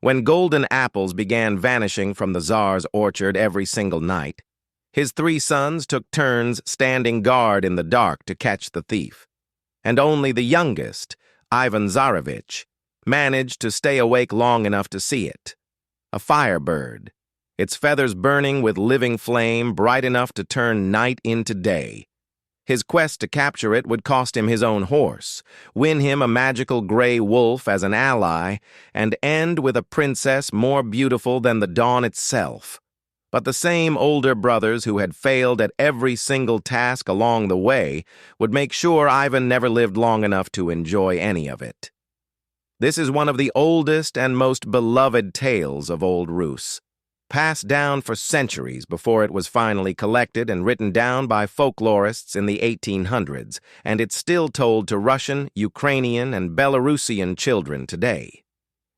When golden apples began vanishing from the Tsar's orchard every single night, his 3 sons took turns standing guard in the dark to catch the thief. And only the youngest, Ivan Tsarevich, managed to stay awake long enough to see it. A firebird, its feathers burning with living flame bright enough to turn night into day. His quest to capture it would cost him his own horse, win him a magical gray wolf as an ally, and end with a princess more beautiful than the dawn itself. But the same older brothers who had failed at every single task along the way would make sure Ivan never lived long enough to enjoy any of it. This is one of the oldest and most beloved tales of Old Rus, passed down for centuries before it was finally collected and written down by folklorists in the 1800s, and it's still told to Russian, Ukrainian, and Belarusian children today.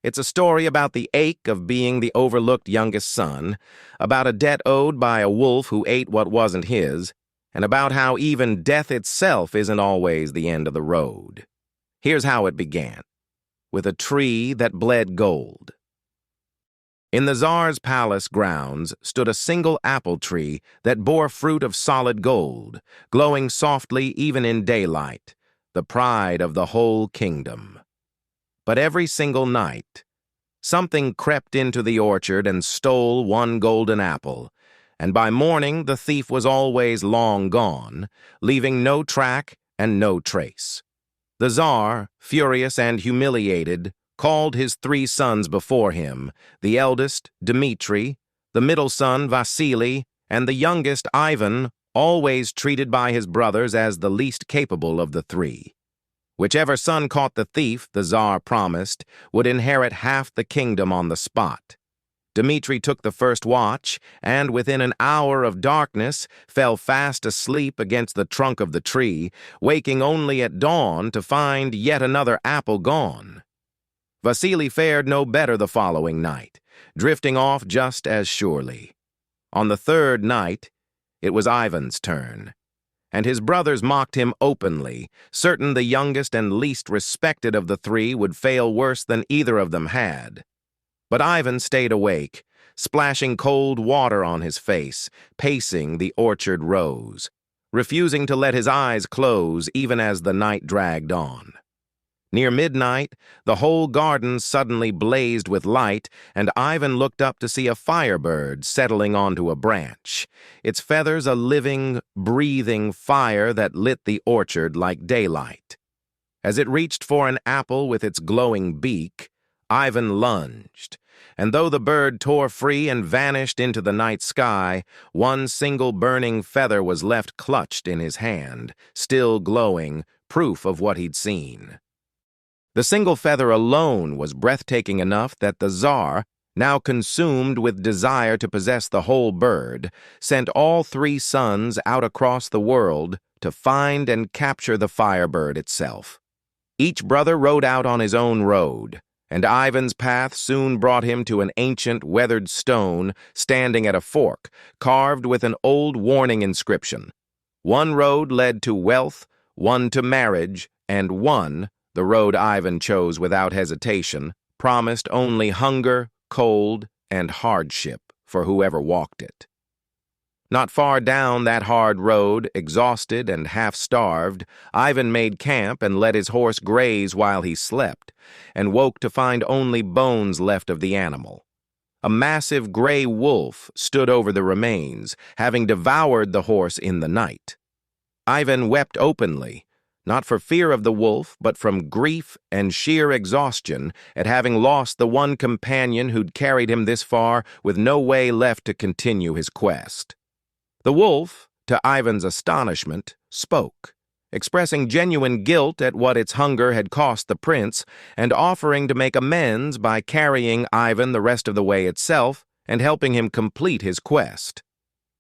It's a story about the ache of being the overlooked youngest son, about a debt owed by a wolf who ate what wasn't his, and about how even death itself isn't always the end of the road. Here's how it began, with a tree that bled gold. In the Tsar's palace grounds stood a single apple tree that bore fruit of solid gold, glowing softly even in daylight, the pride of the whole kingdom. But every single night, something crept into the orchard and stole one golden apple, and by morning the thief was always long gone, leaving no track and no trace. The Tsar, furious and humiliated, called his 3 sons before him, the eldest, Dmitri, the middle son, Vasily, and the youngest, Ivan, always treated by his brothers as the least capable of the 3. Whichever son caught the thief, the Tsar promised, would inherit half the kingdom on the spot. Dmitri took the first watch, and within an hour of darkness fell fast asleep against the trunk of the tree, waking only at dawn to find yet another apple gone. Vasily fared no better the following night, drifting off just as surely. On the 3rd night, it was Ivan's turn, and his brothers mocked him openly, certain the youngest and least respected of the 3 would fail worse than either of them had. But Ivan stayed awake, splashing cold water on his face, pacing the orchard rows, refusing to let his eyes close even as the night dragged on. Near midnight, the whole garden suddenly blazed with light, and Ivan looked up to see a firebird settling onto a branch, its feathers a living, breathing fire that lit the orchard like daylight. As it reached for an apple with its glowing beak, Ivan lunged, and though the bird tore free and vanished into the night sky, one single burning feather was left clutched in his hand, still glowing, proof of what he'd seen. The single feather alone was breathtaking enough that the Tsar, now consumed with desire to possess the whole bird, sent all 3 sons out across the world to find and capture the firebird itself. Each brother rode out on his own road, and Ivan's path soon brought him to an ancient, weathered stone standing at a fork, carved with an old warning inscription. One road led to wealth, one to marriage, and one, the road Ivan chose without hesitation, promised only hunger, cold, and hardship for whoever walked it. Not far down that hard road, exhausted and half-starved, Ivan made camp and let his horse graze while he slept, and woke to find only bones left of the animal. A massive gray wolf stood over the remains, having devoured the horse in the night. Ivan wept openly, not for fear of the wolf, but from grief and sheer exhaustion at having lost the one companion who'd carried him this far with no way left to continue his quest. The wolf, to Ivan's astonishment, spoke, expressing genuine guilt at what its hunger had cost the prince, and offering to make amends by carrying Ivan the rest of the way itself and helping him complete his quest.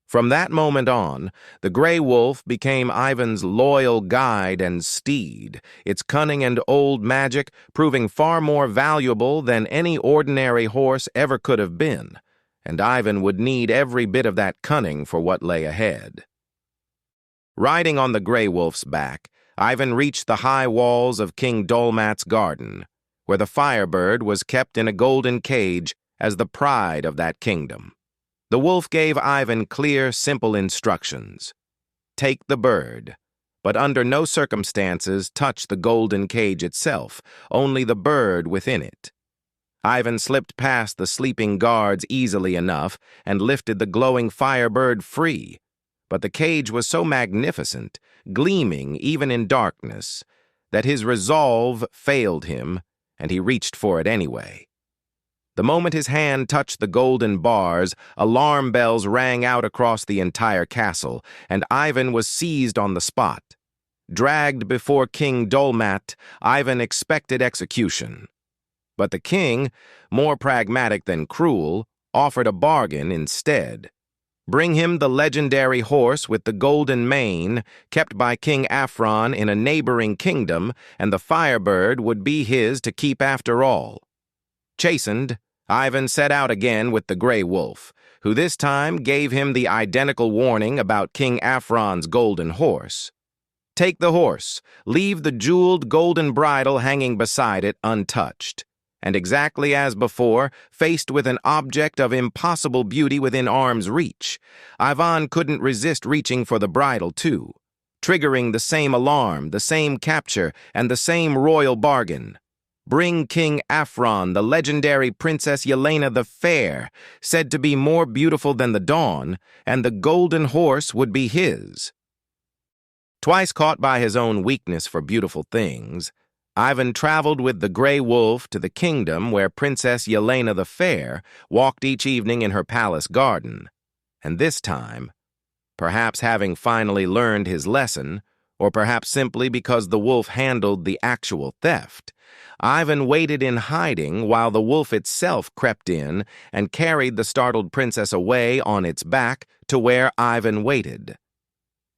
From that moment on, the gray wolf became Ivan's loyal guide and steed, its cunning and old magic proving far more valuable than any ordinary horse ever could have been, and Ivan would need every bit of that cunning for what lay ahead. Riding on the gray wolf's back, Ivan reached the high walls of King Dolmat's garden, where the firebird was kept in a golden cage as the pride of that kingdom. The wolf gave Ivan clear, simple instructions. Take the bird, but under no circumstances touch the golden cage itself, only the bird within it. Ivan slipped past the sleeping guards easily enough and lifted the glowing firebird free, but the cage was so magnificent, gleaming even in darkness, that his resolve failed him, and he reached for it anyway. The moment his hand touched the golden bars, alarm bells rang out across the entire castle, and Ivan was seized on the spot. Dragged before King Dolmat, Ivan expected execution. But the king, more pragmatic than cruel, offered a bargain instead. Bring him the legendary horse with the golden mane, kept by King Afron in a neighboring kingdom, and the firebird would be his to keep after all. Chastened, Ivan set out again with the gray wolf, who this time gave him the identical warning about King Afron's golden horse. Take the horse, leave the jeweled golden bridle hanging beside it untouched. And exactly as before, faced with an object of impossible beauty within arm's reach, Ivan couldn't resist reaching for the bridle too, triggering the same alarm, the same capture, and the same royal bargain. Bring King Afron, the legendary Princess Yelena the Fair, said to be more beautiful than the dawn, and the golden horse would be his. Twice caught by his own weakness for beautiful things, Ivan traveled with the gray wolf to the kingdom where Princess Yelena the Fair walked each evening in her palace garden. And this time, perhaps having finally learned his lesson, or perhaps simply because the wolf handled the actual theft, Ivan waited in hiding while the wolf itself crept in and carried the startled princess away on its back to where Ivan waited.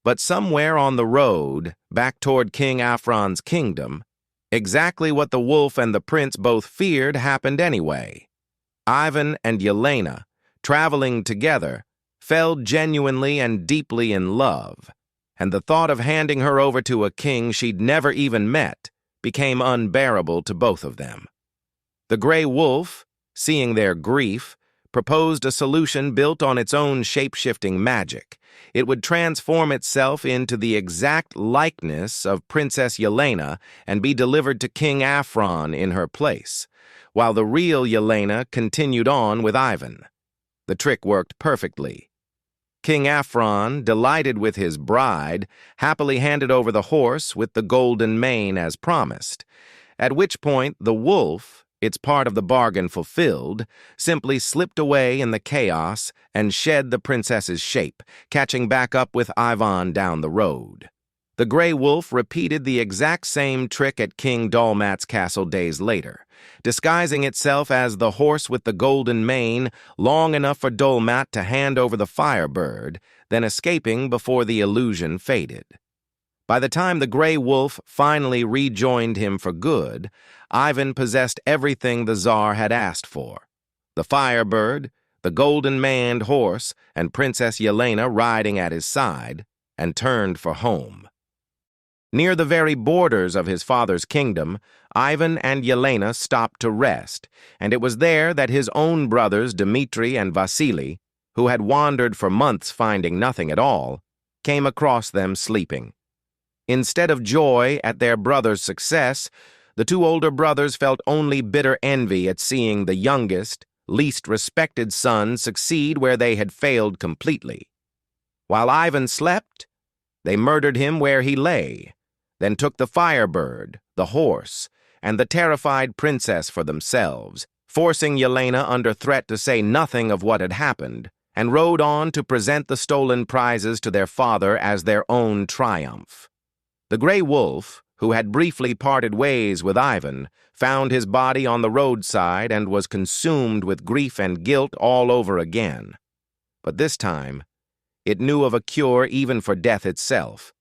But somewhere on the road, back toward King Afron's kingdom, exactly what the wolf and the prince both feared happened anyway. Ivan and Yelena, traveling together, fell genuinely and deeply in love, and the thought of handing her over to a king she'd never even met became unbearable to both of them. The gray wolf, seeing their grief, proposed a solution built on its own shape-shifting magic. It would transform itself into the exact likeness of Princess Yelena and be delivered to King Afron in her place, while the real Yelena continued on with Ivan. The trick worked perfectly. King Afron, delighted with his bride, happily handed over the horse with the golden mane as promised, at which point the wolf, its part of the bargain fulfilled, simply slipped away in the chaos and shed the princess's shape, catching back up with Ivan down the road. The gray wolf repeated the exact same trick at King Dolmat's castle days later, disguising itself as the horse with the golden mane long enough for Dolmat to hand over the firebird, then escaping before the illusion faded. By the time the gray wolf finally rejoined him for good, Ivan possessed everything the Tsar had asked for: the firebird, the golden-maned horse, and Princess Yelena riding at his side, and turned for home. Near the very borders of his father's kingdom, Ivan and Yelena stopped to rest, and it was there that his own brothers Dmitri and Vasily, who had wandered for months finding nothing at all, came across them sleeping. Instead of joy at their brother's success, the two older brothers felt only bitter envy at seeing the youngest, least respected son succeed where they had failed completely. While Ivan slept, they murdered him where he lay, then took the firebird, the horse, and the terrified princess for themselves, forcing Yelena under threat to say nothing of what had happened, and rode on to present the stolen prizes to their father as their own triumph. The gray wolf, who had briefly parted ways with Ivan, found his body on the roadside and was consumed with grief and guilt all over again. But this time, it knew of a cure even for death itself.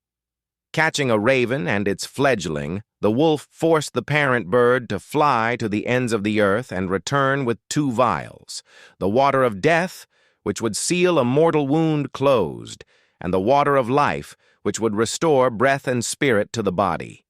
Catching a raven and its fledgling, the wolf forced the parent bird to fly to the ends of the earth and return with 2 vials: the water of death, which would seal a mortal wound closed, and the water of life, which would restore breath and spirit to the body.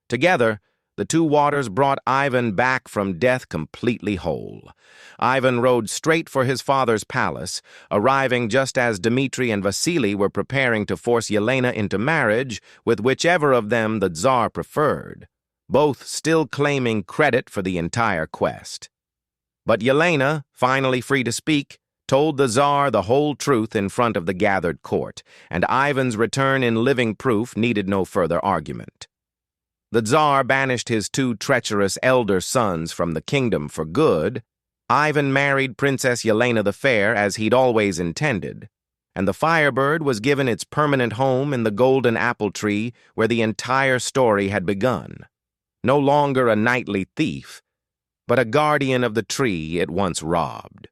Together, the two waters brought Ivan back from death completely whole. Ivan rode straight for his father's palace, arriving just as Dmitri and Vasily were preparing to force Yelena into marriage with whichever of them the Tsar preferred, both still claiming credit for the entire quest. But Yelena, finally free to speak, told the Tsar the whole truth in front of the gathered court, and Ivan's return in living proof needed no further argument. The Tsar banished his two treacherous elder sons from the kingdom for good. Ivan married Princess Yelena the Fair as he'd always intended, and the firebird was given its permanent home in the golden apple tree where the entire story had begun. No longer a nightly thief, but a guardian of the tree it once robbed.